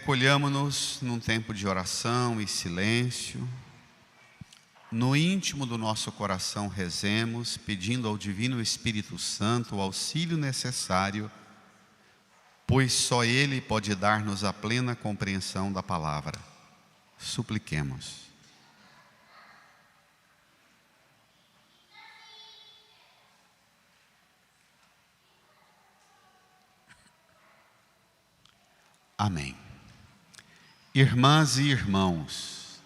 Recolhamo-nos num tempo de oração e silêncio. No íntimo do nosso coração rezemos, pedindo ao Divino Espírito Santo o auxílio necessário, pois só Ele pode dar-nos a plena compreensão da palavra. Supliquemos. Amém. Irmãs e irmãos,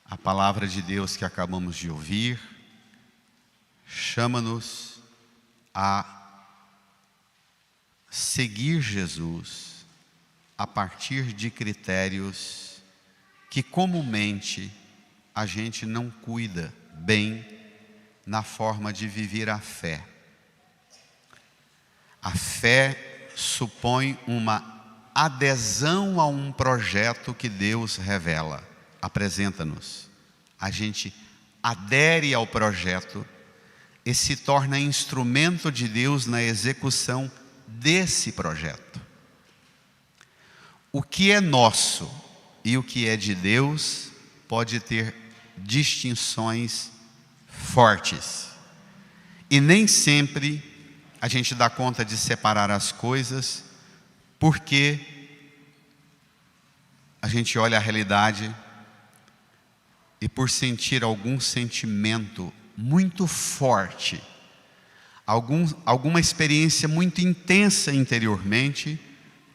a palavra de Deus que acabamos de ouvir chama-nos a seguir Jesus a partir de critérios que comumente a gente não cuida bem na forma de viver a fé. A fé supõe uma adesão a um projeto que Deus revela, apresenta-nos. A gente adere ao projeto e se torna instrumento de Deus na execução desse projeto. O que é nosso e o que é de Deus pode ter distinções fortes. E nem sempre a gente dá conta de separar as coisas, porque a gente olha a realidade e por sentir algum sentimento muito forte, alguma experiência muito intensa interiormente,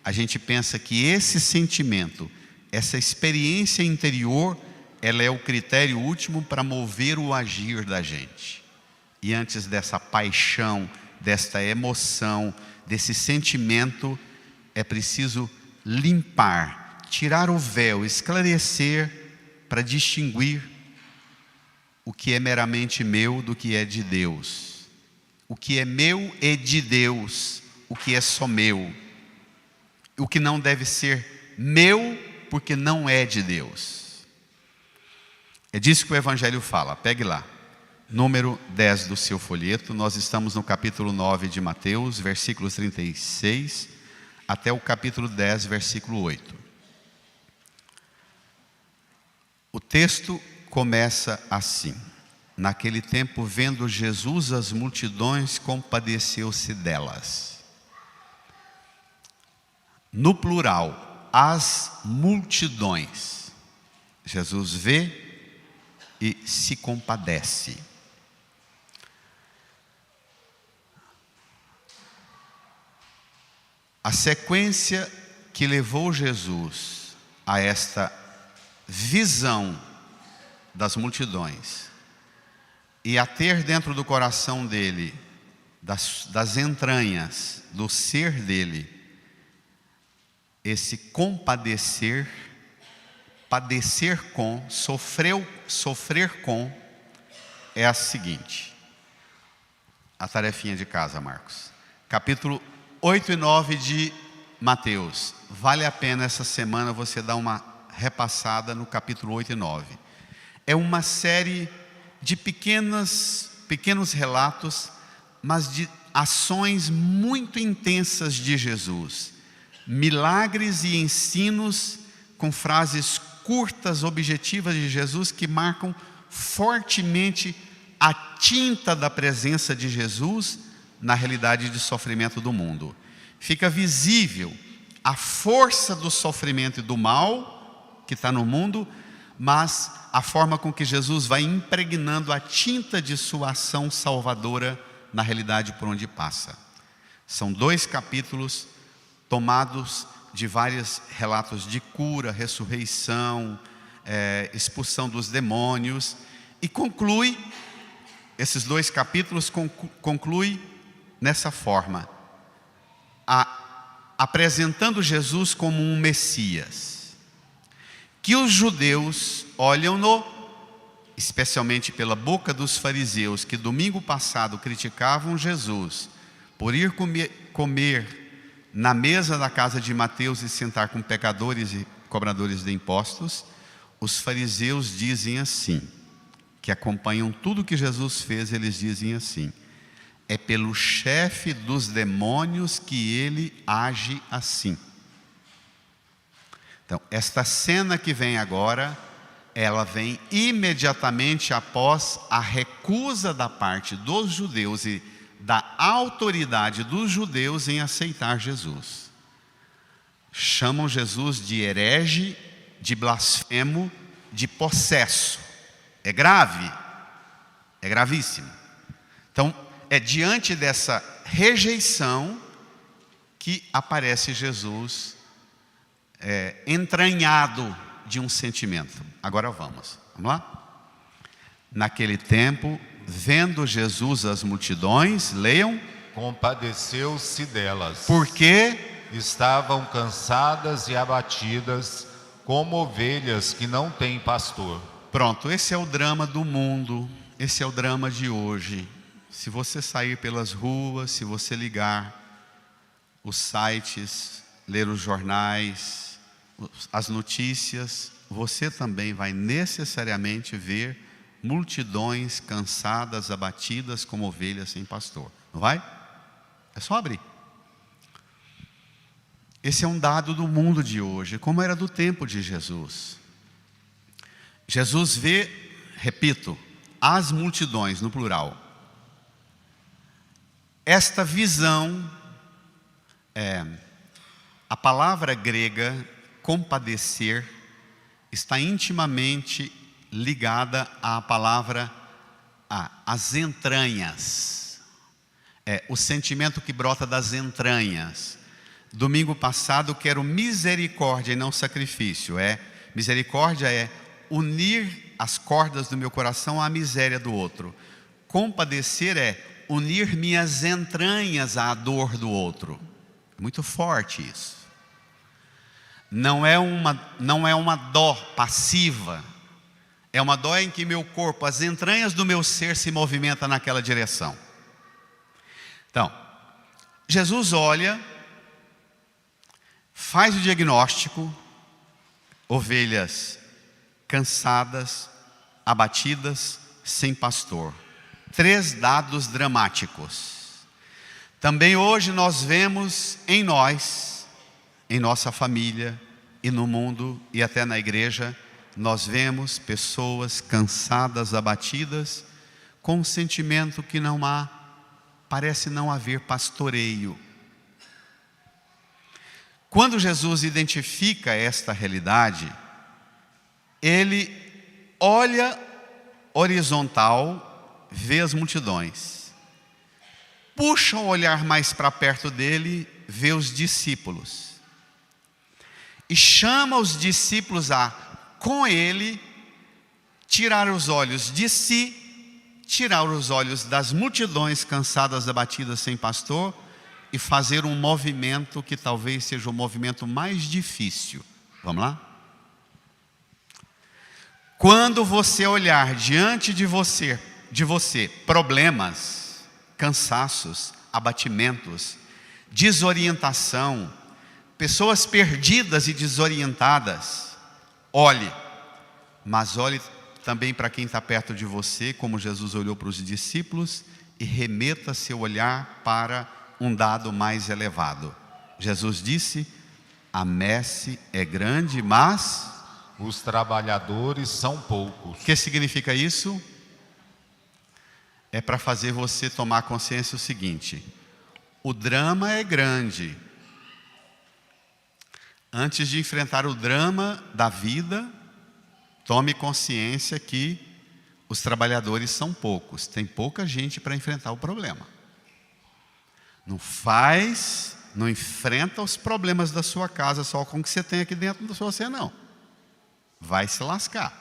a gente pensa que esse sentimento, essa experiência interior, ela é o critério último para mover o agir da gente. E antes dessa paixão, desta emoção, desse sentimento, é preciso limpar, tirar o véu, esclarecer para distinguir o que é meramente meu do que é de Deus. O que é meu é de Deus, o que é só meu. O que não deve ser meu porque não é de Deus. É disso que o Evangelho fala. Pegue lá, número 10 do seu folheto. Nós estamos no capítulo 9 de Mateus, versículos 36 até o capítulo 10, versículo 8. O texto começa assim: naquele tempo, vendo Jesus as multidões, compadeceu-se delas. No plural, as multidões. Jesus vê e se compadece. A sequência que levou Jesus a esta visão das multidões e a ter dentro do coração dele, das entranhas, do ser dele, esse compadecer, padecer com, sofrer com, é a seguinte. A tarefinha de casa, Marcos. Capítulo 8 e 9 de Mateus. Vale a pena essa semana você dar uma repassada no capítulo 8 e 9. É uma série de pequenos relatos, mas de ações muito intensas de Jesus. Milagres e ensinos com frases curtas, objetivas de Jesus que marcam fortemente a tinta da presença de Jesus na realidade de sofrimento do mundo. Fica visível a força do sofrimento e do mal que está no mundo, mas a forma com que Jesus vai impregnando a tinta de sua ação salvadora na realidade por onde passa. São 2 capítulos tomados de vários relatos de cura, ressurreição, expulsão dos demônios, e conclui, esses 2 capítulos conclui nessa forma, apresentando Jesus como um Messias, que os judeus olham-no, especialmente pela boca dos fariseus, que domingo passado criticavam Jesus, por ir comer na mesa da casa de Mateus e sentar com pecadores e cobradores de impostos. Os fariseus dizem assim, que acompanham tudo que Jesus fez, eles dizem assim: é pelo chefe dos demônios que ele age assim. Então, esta cena que vem agora, ela vem imediatamente após a recusa da parte dos judeus e da autoridade dos judeus em aceitar Jesus. Chamam Jesus de herege, de blasfemo, de possesso. É grave, é gravíssimo. Então, é diante dessa rejeição que aparece Jesus entranhado de um sentimento. Agora vamos lá? Naquele tempo, vendo Jesus as multidões, leiam. Compadeceu-se delas. Porque estavam cansadas e abatidas, como ovelhas que não têm pastor. Pronto, esse é o drama do mundo, esse é o drama de hoje. Se você sair pelas ruas, se você ligar os sites, ler os jornais, as notícias, você também vai necessariamente ver multidões cansadas, abatidas como ovelhas sem pastor. Não vai? É só abrir. Esse é um dado do mundo de hoje, como era do tempo de Jesus. Jesus vê, repito, as multidões, no plural. Esta visão, a palavra grega compadecer, está intimamente ligada à palavra as entranhas. O sentimento que brota das entranhas. Domingo passado, quero misericórdia e não sacrifício. Misericórdia é unir as cordas do meu coração à miséria do outro. Compadecer é unir minhas entranhas à dor do outro. Muito forte isso. Não é uma dó passiva. É uma dó em que meu corpo, as entranhas do meu ser se movimentam naquela direção. Então, Jesus olha, faz o diagnóstico, ovelhas cansadas, abatidas, sem pastor. 3 dados dramáticos. Também hoje nós vemos em nós, em nossa família e no mundo e até na igreja, nós vemos pessoas cansadas, abatidas, com um sentimento que parece não haver pastoreio. Quando Jesus identifica esta realidade, ele olha horizontal, vê as multidões, puxa o olhar mais para perto dele, vê os discípulos, e chama os discípulos com ele, tirar os olhos de si, tirar os olhos das multidões cansadas, abatidas, sem pastor, e fazer um movimento que talvez seja o movimento mais difícil. Vamos lá? Quando você olhar diante de você problemas, cansaços, abatimentos, desorientação, pessoas perdidas e desorientadas, olhe, mas olhe também para quem está perto de você, como Jesus olhou para os discípulos, e remeta seu olhar para um dado mais elevado. Jesus disse: a messe é grande, mas os trabalhadores são poucos. O que significa isso? É para fazer você tomar consciência o seguinte: o drama é grande. Antes de enfrentar o drama da vida, tome consciência que os trabalhadores são poucos. Tem pouca gente para enfrentar o problema. Não enfrenta os problemas da sua casa só com o que você tem aqui dentro de você, não. Vai se lascar.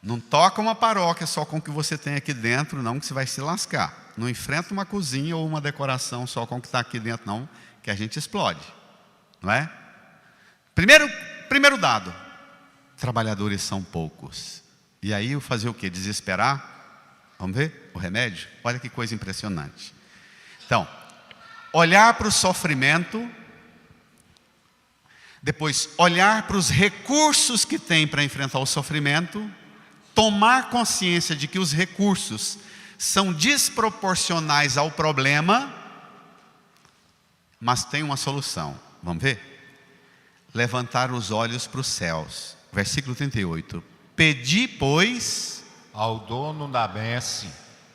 Não toca uma paróquia só com o que você tem aqui dentro, não, que você vai se lascar. Não enfrenta uma cozinha ou uma decoração só com o que está aqui dentro, não, que a gente explode. Não é? Primeiro dado: trabalhadores são poucos. E aí eu fazer o quê? Desesperar? Vamos ver o remédio? Olha que coisa impressionante. Então, olhar para o sofrimento, depois olhar para os recursos que tem para enfrentar o sofrimento, tomar consciência de que os recursos são desproporcionais ao problema, mas tem uma solução. Vamos ver? levantar os olhos para os céus. Versículo 38. Pedi, pois, ao dono da messe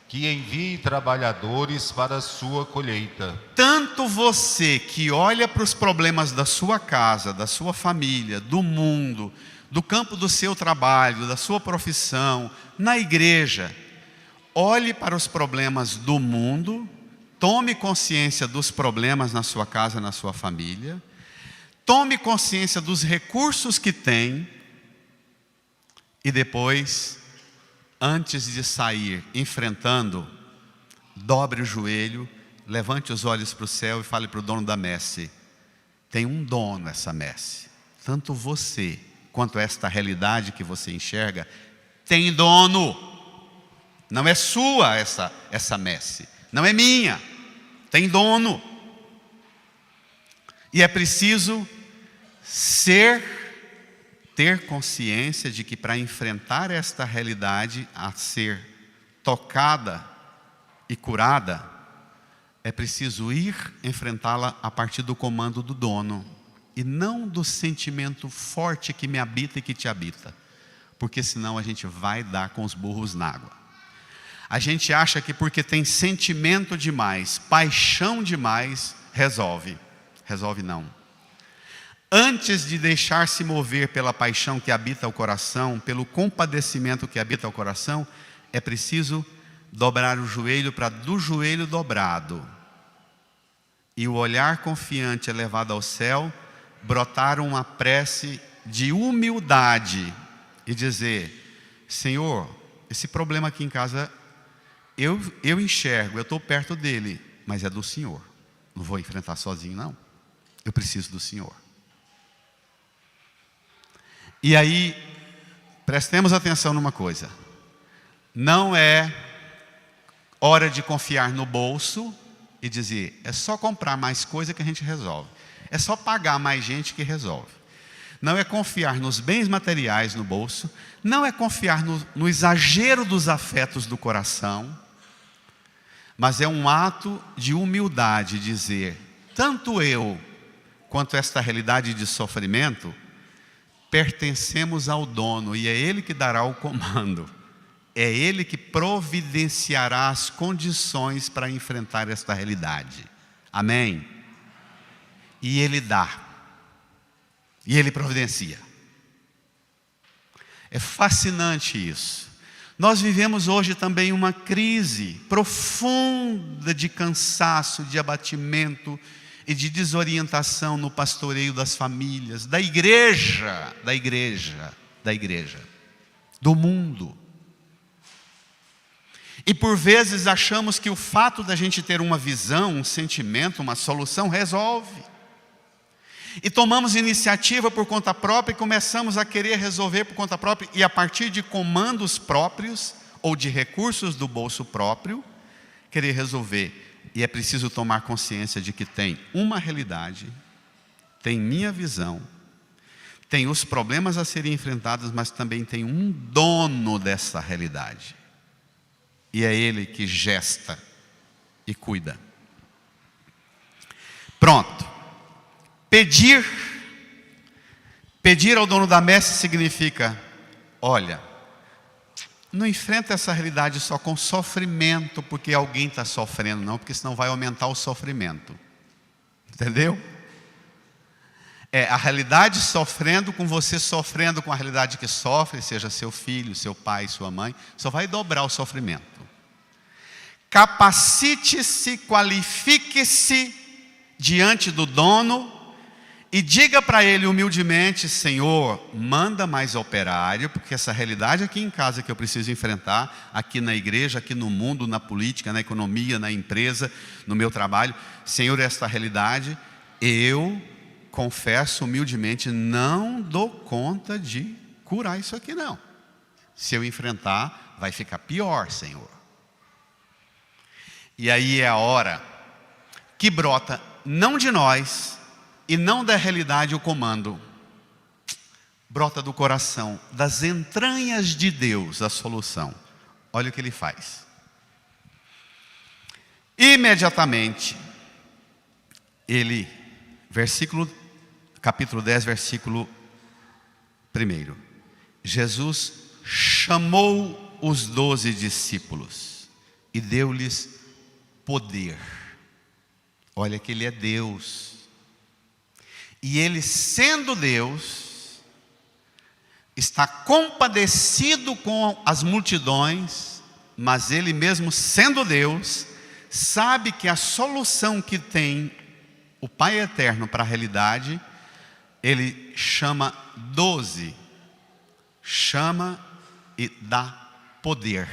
que envie trabalhadores para a sua colheita. tanto você que olha para os problemas da sua casa, da sua família, do mundo, do campo do seu trabalho, da sua profissão, na igreja, olhe para os problemas do mundo, tome consciência dos problemas na sua casa, na sua família, tome consciência dos recursos que tem e depois, antes de sair enfrentando, dobre o joelho, levante os olhos para o céu e fale para o dono da messe: tem um dono essa messe, tanto você quanto esta realidade que você enxerga tem dono, não é sua essa messe, não é minha, tem dono. E é preciso ter consciência de que para enfrentar esta realidade a ser tocada e curada, é preciso ir enfrentá-la a partir do comando do dono e não do sentimento forte que me habita e que te habita, porque senão a gente vai dar com os burros na água. A gente acha que porque tem sentimento demais, paixão demais, resolve não. Antes de deixar-se mover pela paixão que habita o coração, pelo compadecimento que habita o coração, é preciso dobrar o joelho para do joelho dobrado e o olhar confiante elevado ao céu, brotar uma prece de humildade e dizer: Senhor, esse problema aqui em casa eu enxergo, eu estou perto dele, mas é do Senhor, não vou enfrentar sozinho não, eu preciso do Senhor. E aí, prestemos atenção numa coisa: não é hora de confiar no bolso e dizer, é só comprar mais coisa que a gente resolve, é só pagar mais gente que resolve. Não é confiar nos bens materiais no bolso, não é confiar no exagero dos afetos do coração, mas é um ato de humildade dizer, tanto eu quanto esta realidade de sofrimento pertencemos ao dono, e é Ele que dará o comando, é Ele que providenciará as condições para enfrentar esta realidade. Amém? E Ele dá, e Ele providencia. É fascinante isso. Nós vivemos hoje também uma crise profunda de cansaço, de abatimento e de desorientação no pastoreio das famílias, da igreja, do mundo. E por vezes achamos que o fato da gente ter uma visão, um sentimento, uma solução resolve. E tomamos iniciativa por conta própria e começamos a querer resolver por conta própria e a partir de comandos próprios ou de recursos do bolso próprio, querer resolver. E é preciso tomar consciência de que tem uma realidade, tem minha visão, tem os problemas a serem enfrentados, mas também tem um dono dessa realidade. E é Ele que gesta e cuida. Pronto. Pedir ao dono da messe significa, olha, não enfrenta essa realidade só com sofrimento, porque alguém está sofrendo, não, porque senão vai aumentar o sofrimento. Entendeu? É a realidade sofrendo com você sofrendo com a realidade que sofre, seja seu filho, seu pai, sua mãe, só vai dobrar o sofrimento. Capacite-se, qualifique-se diante do dono e diga para ele humildemente, Senhor, manda mais operário, porque essa realidade aqui em casa que eu preciso enfrentar, aqui na igreja, aqui no mundo, na política, na economia, na empresa, no meu trabalho, Senhor, esta realidade, eu confesso humildemente, não dou conta de curar isso aqui não. Se eu enfrentar, vai ficar pior, Senhor. E aí é a hora que brota, não de nós, e não da realidade o comando, brota do coração, das entranhas de Deus a solução. Olha o que Ele faz. Imediatamente, Ele, versículo capítulo 10, versículo 1. Jesus chamou os 12 discípulos e deu-lhes poder. Olha que Ele é Deus. E Ele, sendo Deus, está compadecido com as multidões, mas Ele mesmo, sendo Deus, sabe que a solução que tem o Pai Eterno para a realidade, Ele chama 12, chama e dá poder.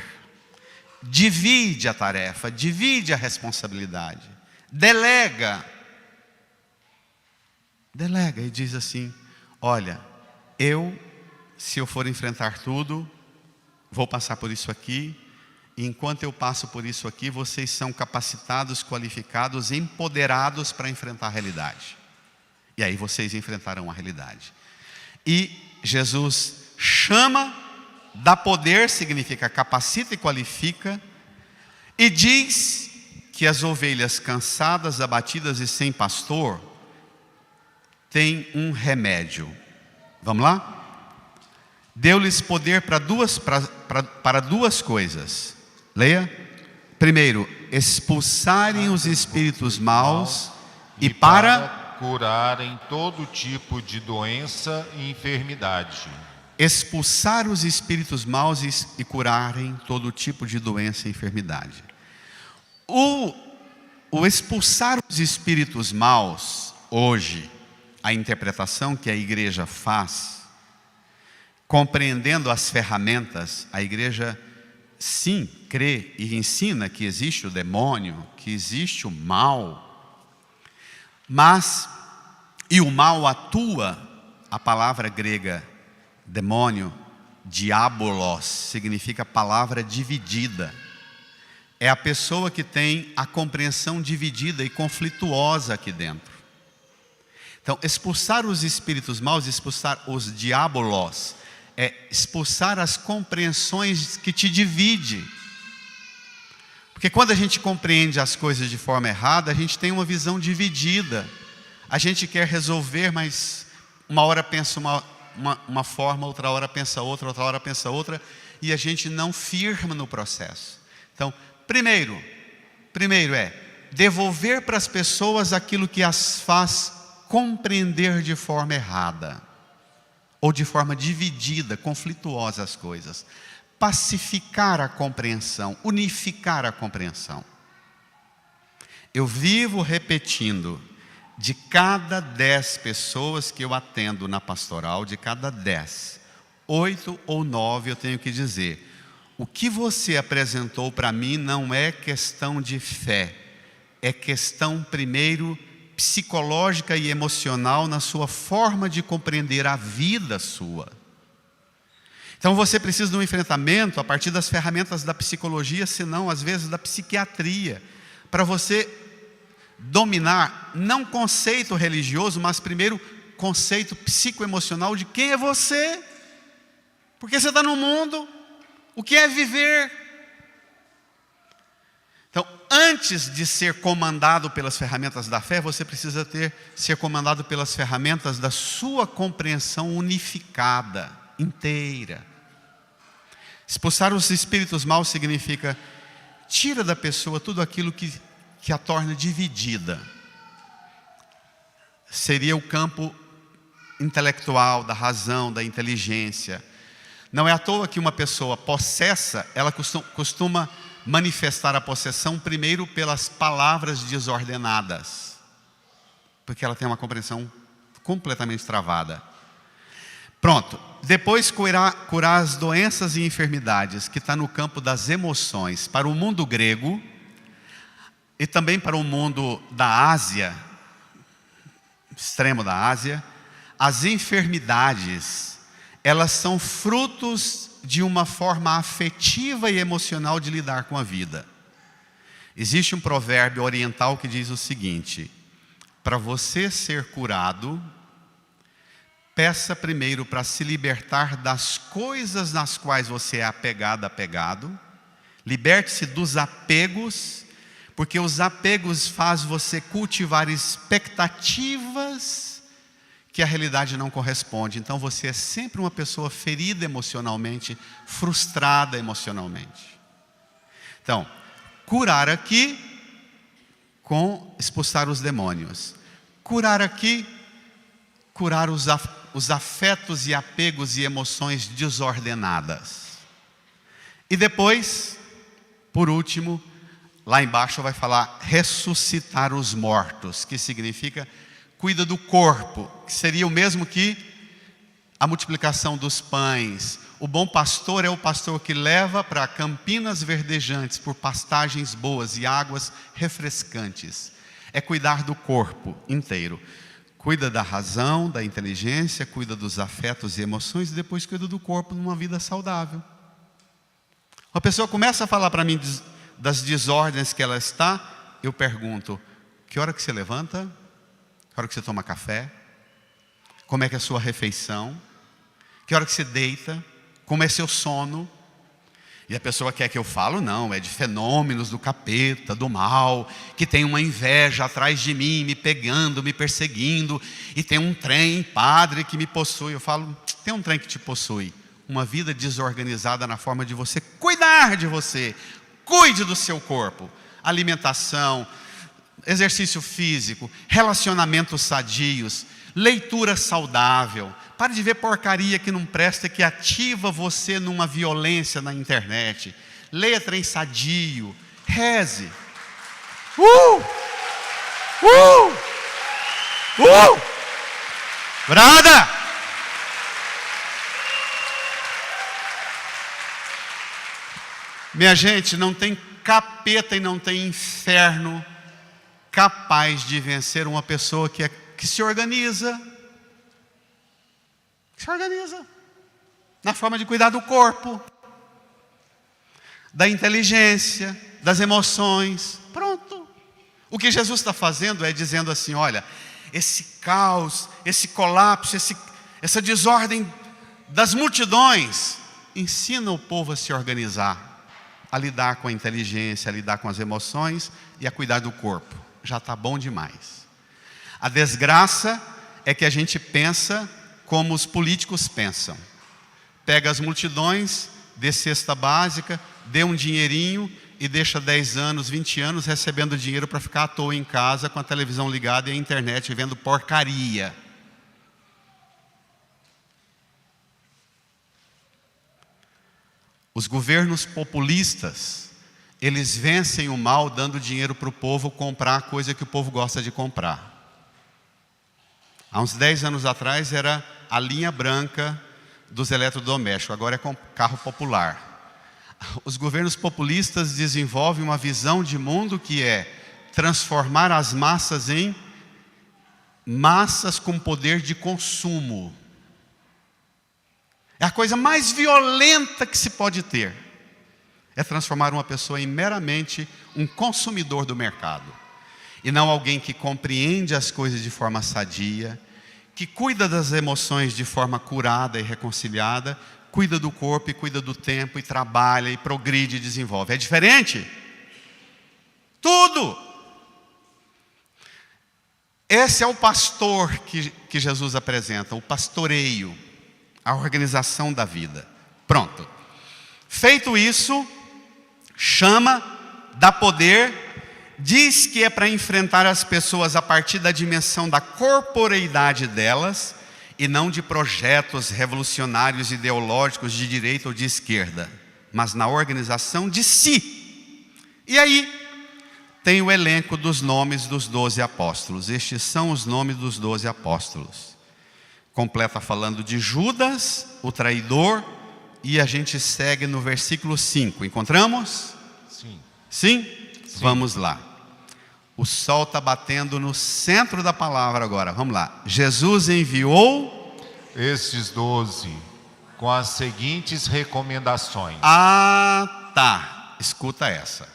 Divide a tarefa, divide a responsabilidade, delega e diz assim: olha, se eu for enfrentar tudo, vou passar por isso aqui, e enquanto eu passo por isso aqui, vocês são capacitados, qualificados, empoderados para enfrentar a realidade. E aí vocês enfrentarão a realidade. E Jesus chama, dá poder, significa capacita e qualifica, e diz que as ovelhas cansadas, abatidas e sem pastor têm um remédio. Vamos lá? Deu-lhes poder para duas coisas. Leia. Primeiro, expulsarem os espíritos maus e para curarem todo tipo de doença e enfermidade. Expulsar os espíritos maus e curarem todo tipo de doença e enfermidade. O expulsar os espíritos maus, hoje, a interpretação que a igreja faz, compreendendo as ferramentas, a igreja sim crê e ensina que existe o demônio, que existe o mal, e o mal atua, a palavra grega demônio, diabolos, significa palavra dividida. É a pessoa que tem a compreensão dividida e conflituosa aqui dentro. Então, expulsar os espíritos maus, expulsar os diabolos, é expulsar as compreensões que te dividem. Porque quando a gente compreende as coisas de forma errada, a gente tem uma visão dividida. A gente quer resolver, mas uma hora pensa uma forma, outra hora pensa outra hora pensa outra, e a gente não firma no processo. Então, primeiro é devolver para as pessoas aquilo que as faz compreender de forma errada, ou de forma dividida, conflituosa as coisas. Pacificar a compreensão, unificar a compreensão. Eu vivo repetindo, de cada 10 pessoas que eu atendo na pastoral, de cada 10, 8 ou 9 eu tenho que dizer: o que você apresentou para mim não é questão de fé, é questão primeiro psicológica e emocional na sua forma de compreender a vida sua. Então você precisa de um enfrentamento a partir das ferramentas da psicologia, senão às vezes da psiquiatria, para você dominar, não conceito religioso, mas primeiro conceito psicoemocional de quem é você, porque você está no mundo, o que é viver. Então, antes de ser comandado pelas ferramentas da fé, você precisa ser comandado pelas ferramentas da sua compreensão unificada, inteira. Expulsar os espíritos maus significa tira da pessoa tudo aquilo que a torna dividida. Seria o campo intelectual, da razão, da inteligência. Não é à toa que uma pessoa possessa, ela costuma manifestar a possessão primeiro pelas palavras desordenadas, porque ela tem uma compreensão completamente travada. Pronto, depois curar as doenças e enfermidades, que está no campo das emoções. Para o mundo grego e também para o mundo da Ásia, extremo da Ásia, as enfermidades, elas são frutos de uma forma afetiva e emocional de lidar com a vida. Existe um provérbio oriental que diz o seguinte: para você ser curado, peça primeiro para se libertar das coisas nas quais você é apegado. Liberte-se dos apegos, porque os apegos fazem você cultivar expectativas que a realidade não corresponde. Então você é sempre uma pessoa ferida emocionalmente, frustrada emocionalmente. Então, curar aqui com expulsar os demônios. Curar aqui, curar os afetos e apegos e emoções desordenadas. E depois, por último, lá embaixo vai falar ressuscitar os mortos, que significa cuida do corpo, que seria o mesmo que a multiplicação dos pães. O bom pastor é o pastor que leva para campinas verdejantes, por pastagens boas e águas refrescantes. É cuidar do corpo inteiro. Cuida da razão, da inteligência, cuida dos afetos e emoções, e depois cuida do corpo numa vida saudável. A pessoa começa a falar para mim das desordens que ela está, eu pergunto: que hora que você levanta? Que hora que você toma café? Como é que é a sua refeição? Que hora que você deita? Como é seu sono? E a pessoa quer que eu falo? Não, é de fenômenos do capeta, do mal, que tem uma inveja atrás de mim, me pegando, me perseguindo, e tem um trem, padre, que me possui. Eu falo: tem um trem que te possui. Uma vida desorganizada na forma de você cuidar de você. Cuide do seu corpo. Alimentação, exercício físico, relacionamentos sadios, leitura saudável. Pare de ver porcaria que não presta, que ativa você numa violência na internet. Leia trem sadio. Reze. Brada! Minha gente, não tem capeta e não tem inferno capaz de vencer uma pessoa que se organiza. Na forma de cuidar do corpo, da inteligência, das emoções. Pronto. O que Jesus está fazendo é dizendo assim: olha, esse caos, esse colapso, essa desordem das multidões, ensina o povo a se organizar, a lidar com a inteligência, a lidar com as emoções e a cuidar do corpo. Já está bom demais. A desgraça é que a gente pensa como os políticos pensam. Pega as multidões, dê cesta básica, dê um dinheirinho e deixa 10 anos, 20 anos recebendo dinheiro para ficar à toa em casa com a televisão ligada e a internet vendo porcaria. Os governos populistas, eles vencem o mal dando dinheiro para o povo comprar a coisa que o povo gosta de comprar. Há uns 10 anos atrás era a linha branca dos eletrodomésticos, agora é com carro popular. Os governos populistas desenvolvem uma visão de mundo que é transformar as massas em massas com poder de consumo. É a coisa mais violenta que se pode ter. É transformar uma pessoa em meramente um consumidor do mercado. E não alguém que compreende as coisas de forma sadia, que cuida das emoções de forma curada e reconciliada, cuida do corpo e cuida do tempo, e trabalha, e progride e desenvolve. É diferente? Tudo! Esse é o pastor que Jesus apresenta, o pastoreio, a organização da vida. Pronto. Feito isso, chama, dá poder, diz que é para enfrentar as pessoas a partir da dimensão da corporeidade delas e não de projetos revolucionários ideológicos de direita ou de esquerda, mas na organização de si. E aí tem o elenco dos nomes dos 12 apóstolos. Estes são os nomes dos 12 apóstolos. Completa falando de Judas, o traidor, e a gente segue no versículo 5. Encontramos? Sim. Sim? Vamos lá. O sol está batendo no centro da palavra agora. Vamos lá. Jesus enviou estes 12 com as seguintes recomendações. Ah, tá. Escuta essa.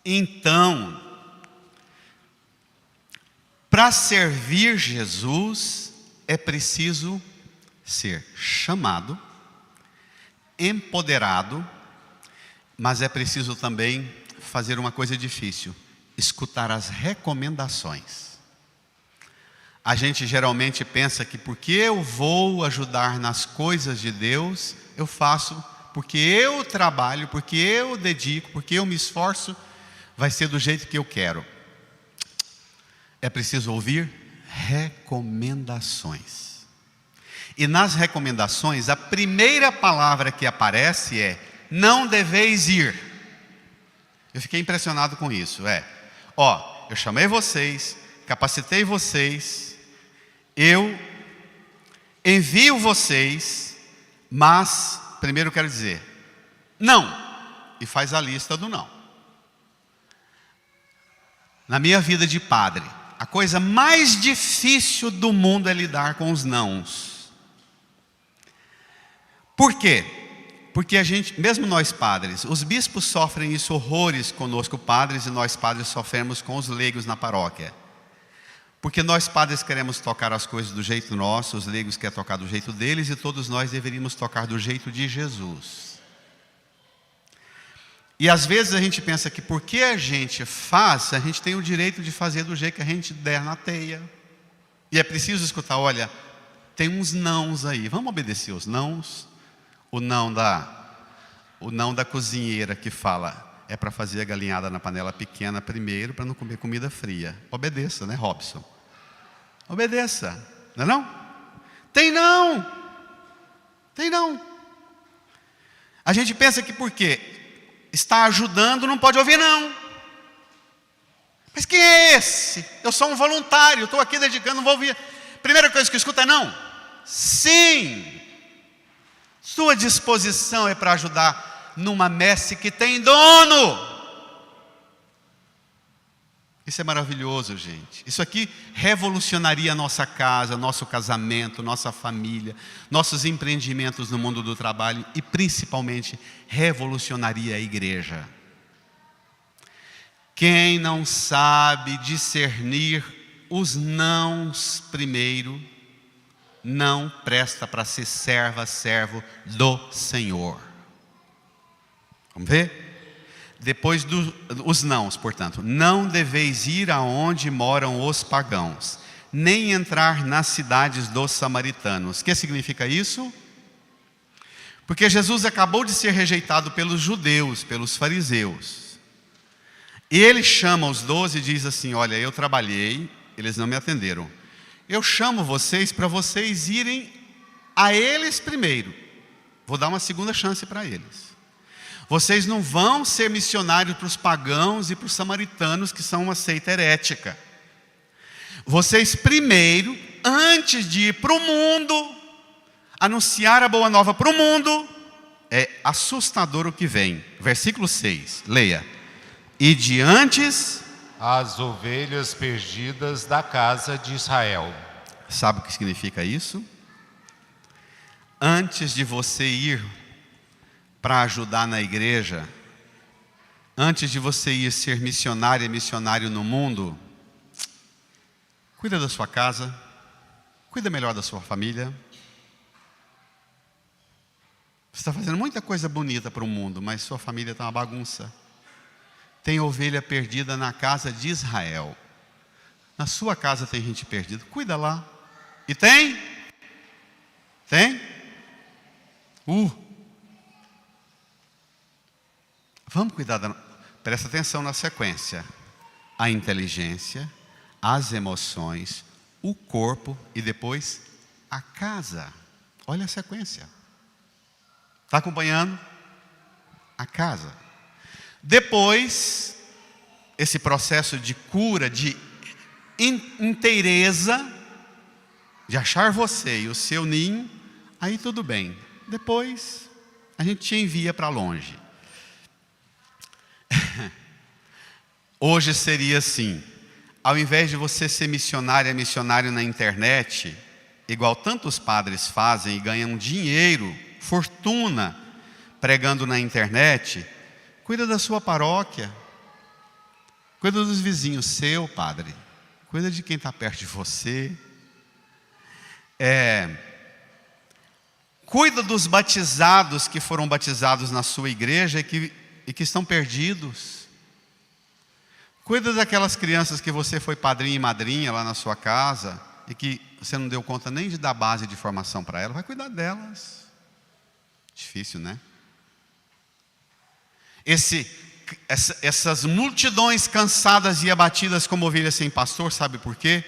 Então, para servir Jesus é preciso ser chamado, empoderado, mas é preciso também fazer uma coisa difícil: escutar as recomendações. A gente geralmente pensa que porque eu vou ajudar nas coisas de Deus, eu faço, porque eu trabalho, porque eu dedico, porque eu me esforço, vai ser do jeito que eu quero. É preciso ouvir recomendações. E nas recomendações, a primeira palavra que aparece é: não deveis ir. Eu fiquei impressionado com isso. Eu chamei vocês, capacitei vocês, eu envio vocês, mas primeiro eu quero dizer não, e faz a lista do não. Na minha vida de padre, a coisa mais difícil do mundo é lidar com os nãos. Por quê? Porque a gente, mesmo nós padres, os bispos sofrem isso horrores conosco padres, e nós padres sofremos com os leigos na paróquia. Porque nós padres queremos tocar as coisas do jeito nosso, os leigos querem tocar do jeito deles, e todos nós deveríamos tocar do jeito de Jesus. E às vezes a gente pensa que porque a gente faz, a gente tem o direito de fazer do jeito que a gente der na teia. E é preciso escutar: olha, tem uns nãos aí, vamos obedecer os nãos. O não da cozinheira que fala: é para fazer a galinhada na panela pequena primeiro, para não comer comida fria. Obedeça, né, Robson? Obedeça, não é não? Tem não. Tem não. A gente pensa que porque está ajudando não pode ouvir não. Mas quem é esse? Eu sou um voluntário, estou aqui dedicando, não vou ouvir. Primeira coisa que eu escuto é não. Sim. Sua disposição é para ajudar numa messe que tem dono. Isso é maravilhoso, gente. Isso aqui revolucionaria a nossa casa, nosso casamento, nossa família, nossos empreendimentos no mundo do trabalho e principalmente revolucionaria a igreja. Quem não sabe discernir os nãos primeiro, não presta para ser servo do Senhor. Vamos ver? Depois dos nãos, portanto: não deveis ir aonde moram os pagãos, nem entrar nas cidades dos samaritanos. O que significa isso? Porque Jesus acabou de ser rejeitado pelos judeus, pelos fariseus. E ele chama os 12 e diz assim: olha, eu trabalhei, eles não me atenderam. Eu chamo vocês para vocês irem a eles primeiro. Vou dar uma segunda chance para eles. Vocês não vão ser missionários para os pagãos e para os samaritanos, que são uma seita herética. Vocês primeiro, antes de ir para o mundo, anunciar a boa nova para o mundo. É assustador o que vem. Versículo 6, leia: e de antes as ovelhas perdidas da casa de Israel. Sabe o que significa isso? Antes de você ir para ajudar na igreja, antes de você ir ser missionária e missionário no mundo, cuida da sua casa, cuida melhor da sua família. Você está fazendo muita coisa bonita para o mundo, mas sua família está uma bagunça. Tem ovelha perdida na casa de Israel. Na sua casa tem gente perdida, cuida lá. E tem? Tem? Vamos cuidar presta atenção na sequência: a inteligência, as emoções, o corpo e depois a casa. Olha a sequência. Está acompanhando? A casa. Depois, esse processo de cura, de inteireza, de achar você e o seu ninho, aí tudo bem. Depois, a gente te envia para longe. Hoje seria assim: ao invés de você ser missionário na internet, igual tantos padres fazem e ganham dinheiro, fortuna, pregando na internet, cuida da sua paróquia, cuida dos vizinhos seu, padre, cuida de quem está perto de você, cuida dos batizados que foram batizados na sua igreja e que estão perdidos. Cuida daquelas crianças que você foi padrinho e madrinha lá na sua casa e que você não deu conta nem de dar base de formação para elas. Vai cuidar delas. Difícil, né? Essas multidões cansadas e abatidas como ovelhas sem pastor, sabe por quê?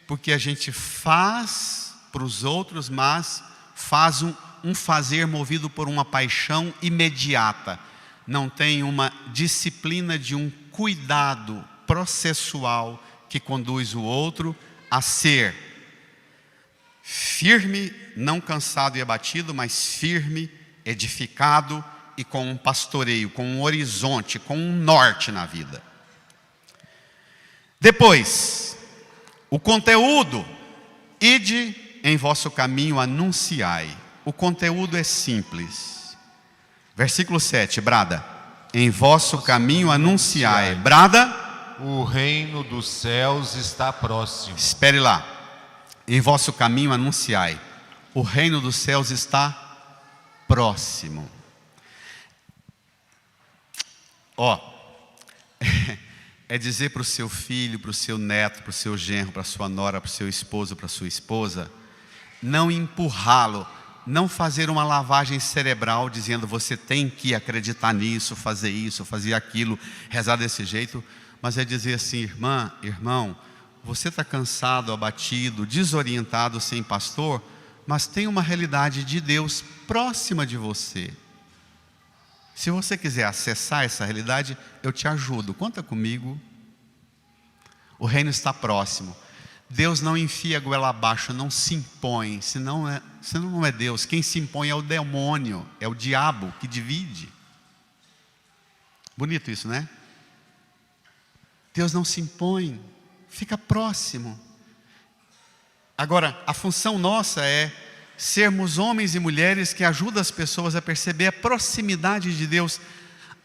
Porque a gente faz para os outros, mas faz um fazer movido por uma paixão imediata. Não tem uma disciplina de um cuidado processual que conduz o outro a ser firme, não cansado e abatido, mas firme, edificado e com um pastoreio, com um horizonte, com um norte na vida. Depois, o conteúdo: ide em vosso caminho, anunciai. O conteúdo é simples. Versículo 7, brada. Em vosso caminho anunciai. Brada. O reino dos céus está próximo. Espere lá. Em vosso caminho anunciai. O reino dos céus está próximo. É dizer para o seu filho, para o seu neto, para o seu genro, para a sua nora, para o seu esposo, para a sua esposa, não empurrá-lo, não fazer uma lavagem cerebral dizendo você tem que acreditar nisso, fazer aquilo, rezar desse jeito, mas é dizer assim: irmã, irmão, você está cansado, abatido, desorientado, sem pastor, mas tem uma realidade de Deus próxima de você. Se você quiser acessar essa realidade, eu te ajudo, conta comigo. O reino está próximo. Deus não enfia a goela abaixo, não se impõe, senão não é Deus. Quem se impõe é o demônio, é o diabo que divide. Bonito isso, né? Deus não se impõe, fica próximo. Agora, a função nossa é sermos homens e mulheres que ajudam as pessoas a perceber a proximidade de Deus.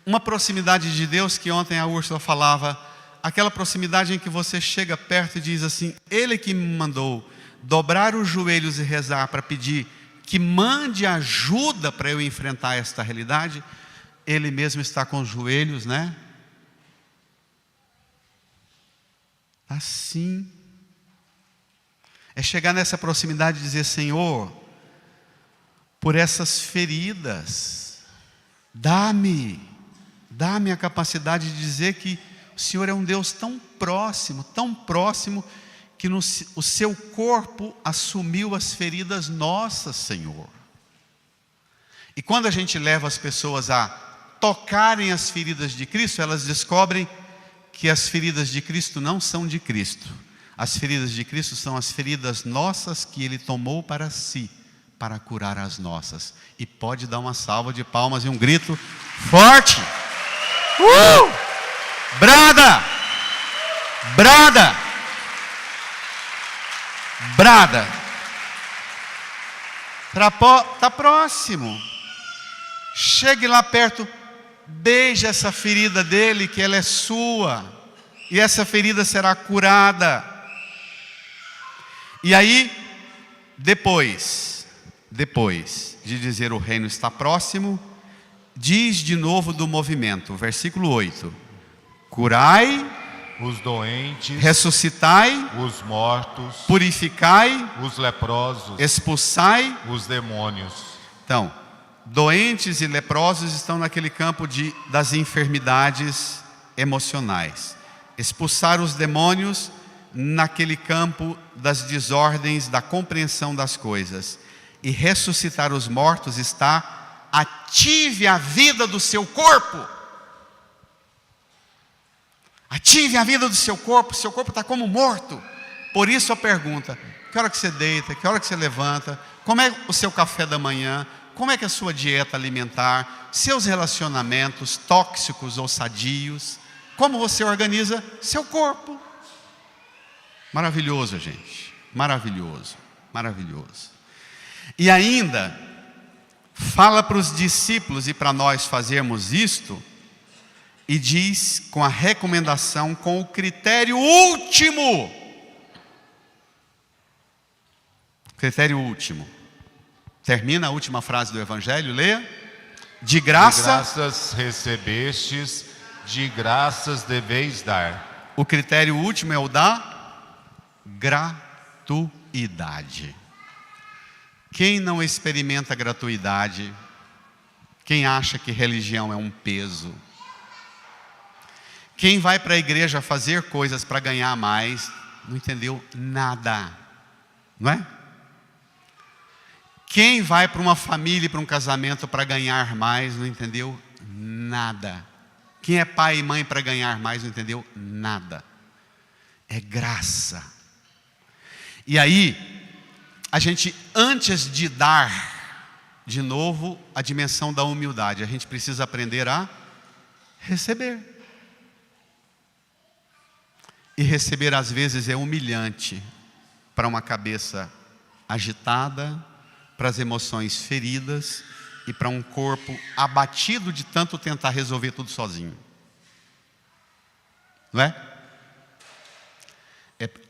Uma proximidade de Deus que ontem a Úrsula falava, aquela proximidade em que você chega perto e diz assim: Ele que me mandou dobrar os joelhos e rezar para pedir que mande ajuda para eu enfrentar esta realidade, Ele mesmo está com os joelhos, né? Assim. É chegar nessa proximidade e dizer: Senhor, por essas feridas, dá-me a capacidade de dizer que o Senhor é um Deus tão próximo, que o seu corpo assumiu as feridas nossas, Senhor. E quando a gente leva as pessoas a tocarem as feridas de Cristo, elas descobrem que as feridas de Cristo não são de Cristo. As feridas de Cristo são as feridas nossas que Ele tomou para si, para curar as nossas. E pode dar uma salva de palmas e um grito forte. Brada! Brada! Brada! Está próximo. Chegue lá perto, beije essa ferida dele, que ela é sua, e essa ferida será curada. E aí, depois de dizer o reino está próximo, diz de novo do movimento, versículo 8: curai os doentes, ressuscitai os mortos, purificai os leprosos, expulsai os demônios. Então, doentes e leprosos estão naquele campo das enfermidades emocionais. Expulsar os demônios naquele campo das desordens, da compreensão das coisas. E ressuscitar os mortos está: ative a vida do seu corpo. Ative a vida do seu corpo está como morto. Por isso a pergunta: que hora que você deita, que hora que você levanta, como é o seu café da manhã, como é que é a sua dieta alimentar, seus relacionamentos tóxicos ou sadios, como você organiza seu corpo. Maravilhoso, gente, maravilhoso, maravilhoso. E ainda fala para os discípulos e para nós fazermos isto, e diz com a recomendação, com o critério último. Critério último. Termina a última frase do Evangelho, leia. De graças recebestes, de graças deveis dar. O critério último é o da gratuidade. Quem não experimenta gratuidade, quem acha que religião é um peso, quem vai para a igreja fazer coisas para ganhar mais, não entendeu nada, não é? Quem vai para uma família, para um casamento para ganhar mais, não entendeu nada. Quem é pai e mãe para ganhar mais, não entendeu nada. É graça. E aí, a gente, antes de dar, de novo, a dimensão da humildade, a gente precisa aprender a receber. E receber às vezes é humilhante para uma cabeça agitada, para as emoções feridas e para um corpo abatido de tanto tentar resolver tudo sozinho. Não é?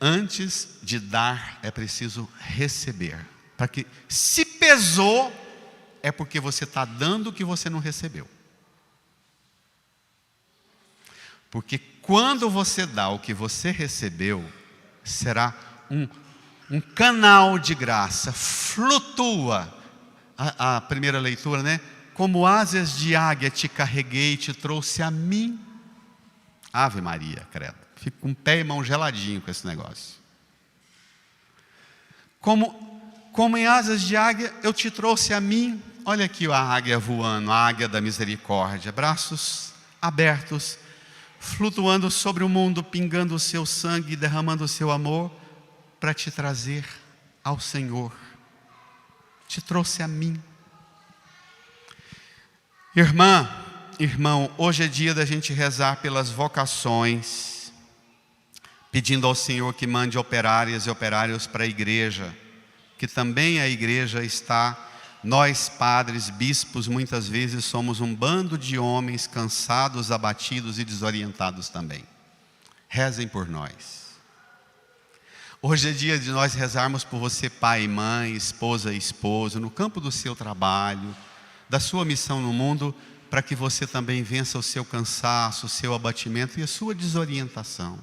Antes de dar, é preciso receber. Para que, se pesou, é porque você está dando o que você não recebeu. Porque quando você dá o que você recebeu, será um canal de graça, flutua. A primeira leitura, né? Como asas de águia te carreguei e te trouxe a mim. Ave Maria, credo. Fico com pé e mão geladinho com esse negócio. Como em asas de águia eu te trouxe a mim. Olha aqui a águia voando, a águia da misericórdia. Braços abertos, flutuando sobre o mundo, pingando o seu sangue e derramando o seu amor para te trazer ao Senhor. Te trouxe a mim. Irmã, irmão, hoje é dia da gente rezar pelas vocações, pedindo ao Senhor que mande operárias e operários para a igreja, que também a igreja está, nós padres, bispos, muitas vezes somos um bando de homens cansados, abatidos e desorientados também. Rezem por nós. Hoje é dia de nós rezarmos por você, pai e mãe, esposa e esposo, no campo do seu trabalho, da sua missão no mundo, para que você também vença o seu cansaço, o seu abatimento e a sua desorientação.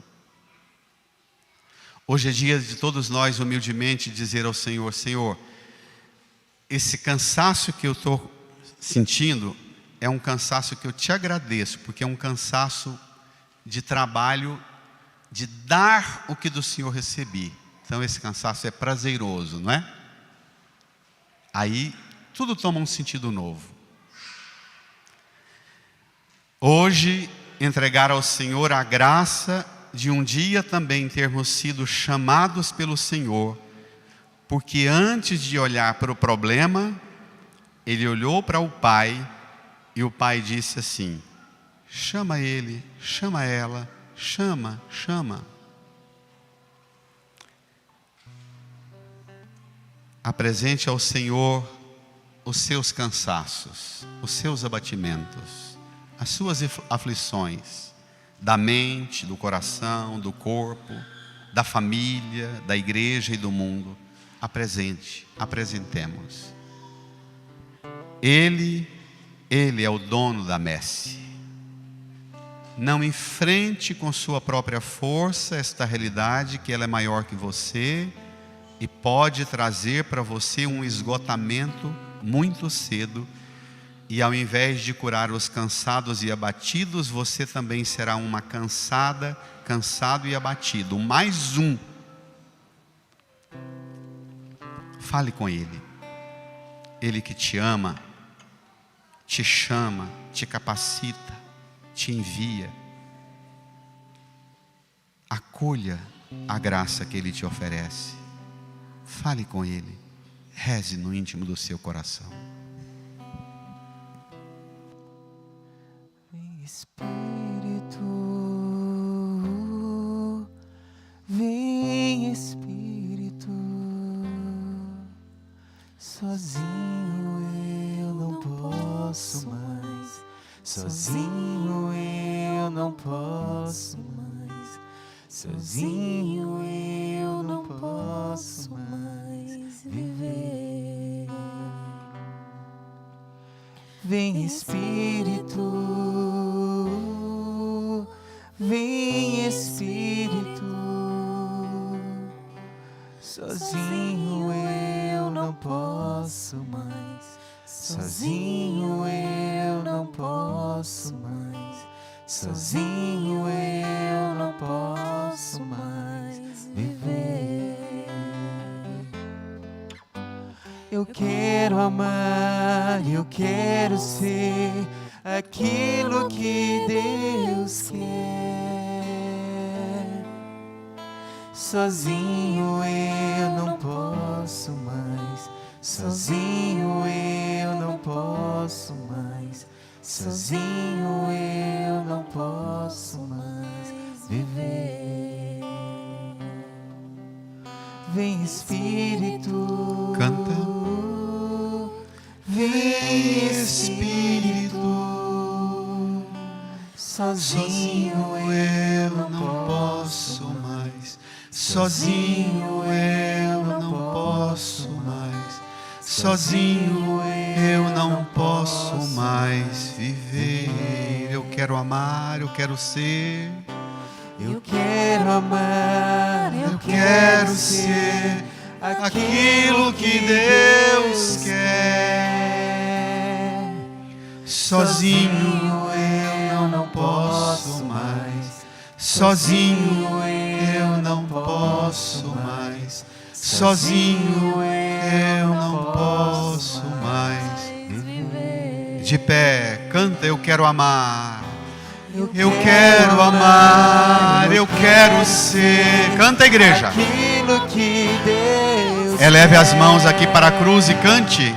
Hoje é dia de todos nós humildemente dizer ao Senhor: Senhor, esse cansaço que eu estou sentindo é um cansaço que eu te agradeço, porque é um cansaço de trabalho, de dar o que do Senhor recebi. Então esse cansaço é prazeroso, não é? Aí tudo toma um sentido novo. Hoje, entregar ao Senhor a graça de um dia também termos sido chamados pelo Senhor, porque antes de olhar para o problema, ele olhou para o Pai, e o Pai disse assim: chama ele, chama ela, chama. Apresente ao Senhor os seus cansaços, os seus abatimentos, as suas aflições, da mente, do coração, do corpo, da família, da igreja e do mundo. Apresentemos. Ele é o dono da messe. Não enfrente com sua própria força esta realidade, que ela é maior que você e pode trazer para você um esgotamento muito cedo. E ao invés de curar os cansados e abatidos, você também será uma cansado e abatido. Mais um. Fale com Ele. Ele que te ama, te chama, te capacita, te envia. Acolha a graça que Ele te oferece. Fale com Ele. Reze no íntimo do seu coração. Vem Espírito, sozinho eu não posso mais, sozinho eu não posso mais, sozinho eu não posso mais viver. Vem Espírito, vem Espírito. Sozinho eu não posso mais, sozinho eu não posso mais, sozinho eu não posso mais viver. Eu quero amar, eu quero ser aquilo que Deus quer. Sozinho eu não posso mais, sozinho eu não posso mais, sozinho eu não posso mais viver. Vem Espírito, Canta. vem Espírito. Sozinho eu não posso mais, sozinho eu não posso mais, sozinho eu não posso mais viver. Eu quero amar, eu quero ser. eu quero amar, Eu quero ser aquilo que Deus quer. Sozinho eu não posso mais, sozinho eu não posso mais, sozinho eu não posso mais viver. De pé, canta, eu quero amar. Eu quero amar, eu quero ser. Canta, igreja. aquilo que Deus Eleve as mãos aqui para a cruz e cante.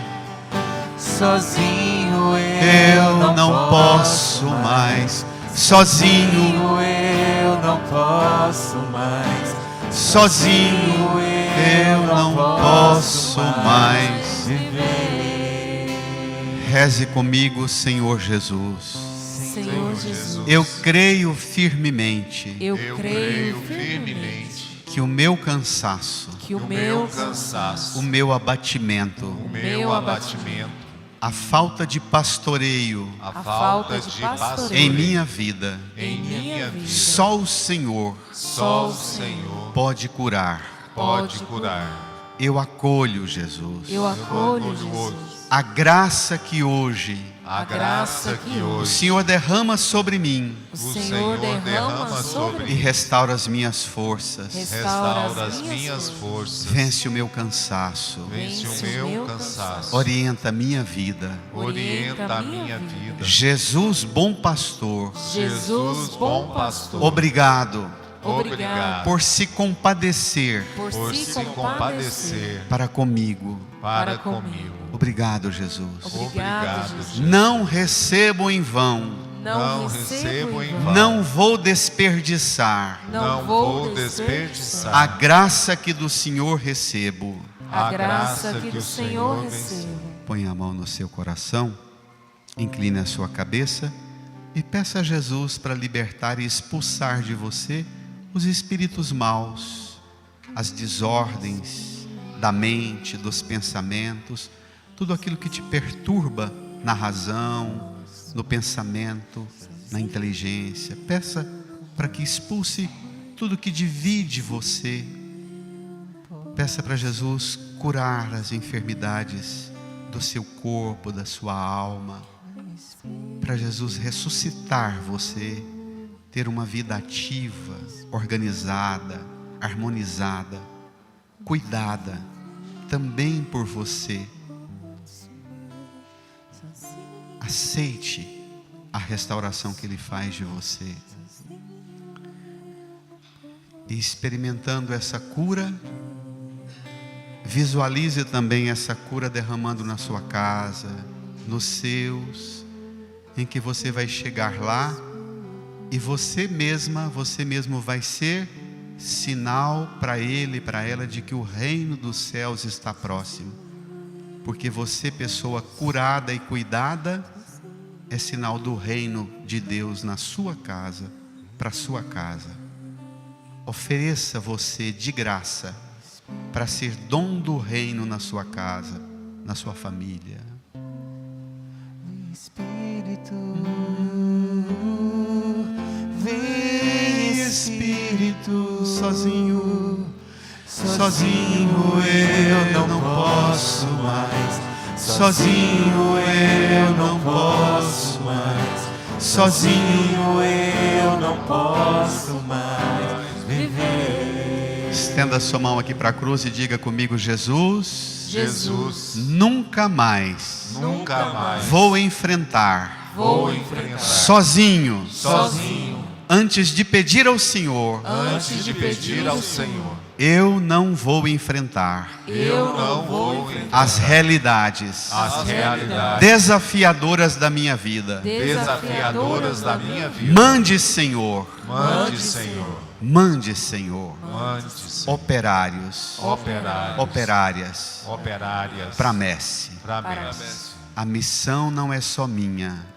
Sozinho Eu não posso mais, sozinho, eu não posso mais, sozinho, eu não posso mais viver. Reze comigo, Senhor Jesus. Senhor Jesus, Eu creio firmemente eu Eu creio creio firmemente que o meu cansaço, que o o meu meu cansaço, o meu abatimento, o meu abatimento, a falta de pastoreio a falta de em pastoreio minha vida, em minha vida, só o Senhor só o Senhor pode curar. pode curar. Eu acolho, Jesus, eu acolho, Eu Jesus, a graça que hoje a graça que o hoje Senhor derrama sobre mim o Senhor derrama sobre e mim, restaura as minhas forças. restaura as minhas forças, Vence o meu cansaço. vence o meu cansaço, Orienta a minha vida. orienta a minha vida. Jesus, bom pastor, Jesus, bom pastor, obrigado Obrigado por se compadecer por por se compadecer para comigo. para comigo. comigo. Obrigado, Jesus. Obrigado, Jesus. Não recebo em vão. Não recebo em vão. Não vou desperdiçar Não vou desperdiçar a graça que do Senhor recebo. a graça que do Senhor recebo. Põe a mão no seu coração, incline a sua cabeça e peça a Jesus para libertar e expulsar de você os espíritos maus, as desordens da mente, dos pensamentos, tudo aquilo que te perturba na razão, no pensamento, na inteligência. Peça para que expulse tudo que divide você. Peça para Jesus curar as enfermidades do seu corpo, da sua alma. Para Jesus ressuscitar você, ter uma vida ativa, organizada, harmonizada, cuidada também por você. Aceite a restauração que Ele faz de você. E experimentando essa cura, visualize também essa cura derramando na sua casa, nos seus, em que você vai chegar lá e você mesmo vai ser sinal para ele e para ela de que o reino dos céus está próximo. Porque você, pessoa curada e cuidada, é sinal do reino de Deus na sua casa, para a sua casa. Ofereça você de graça para ser dom do reino na sua casa, na sua família. Espírito, vem Espírito, sozinho eu não posso mais. Sozinho eu não posso mais. Sozinho eu não posso mais viver. Estenda sua mão aqui para a cruz e diga comigo: Jesus, nunca mais vou enfrentar sozinho, antes de pedir ao Senhor, eu não vou enfrentar as realidades desafiadoras da minha vida. Mande, Senhor, operários, operárias para a messe. A missão não é só minha.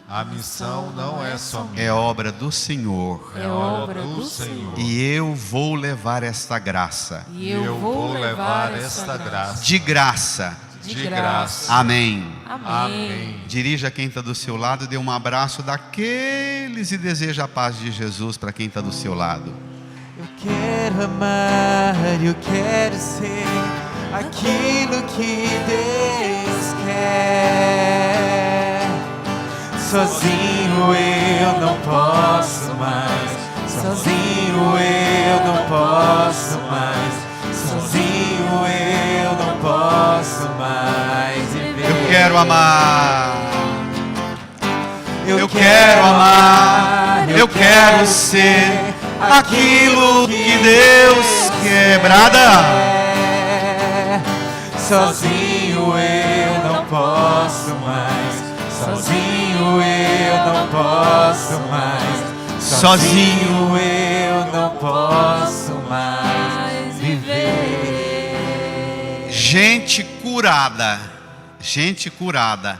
É obra do Senhor. E eu vou levar esta graça. De graça. Amém. Dirija quem está do seu lado, dê um abraço daqueles e deseja a paz de Jesus para quem está do seu lado. Eu quero amar, eu quero ser aquilo que Deus quer. Sozinho eu não posso mais. Sozinho eu não posso mais. Sozinho eu não posso mais viver. Eu quero amar. Eu quero amar. Eu quero ser aquilo que Deus quer. Brada. Sozinho eu não posso mais. Sozinho eu não posso mais. Sozinho eu não posso mais viver. Gente curada,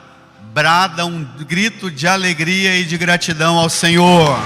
brada um grito de alegria e de gratidão ao Senhor.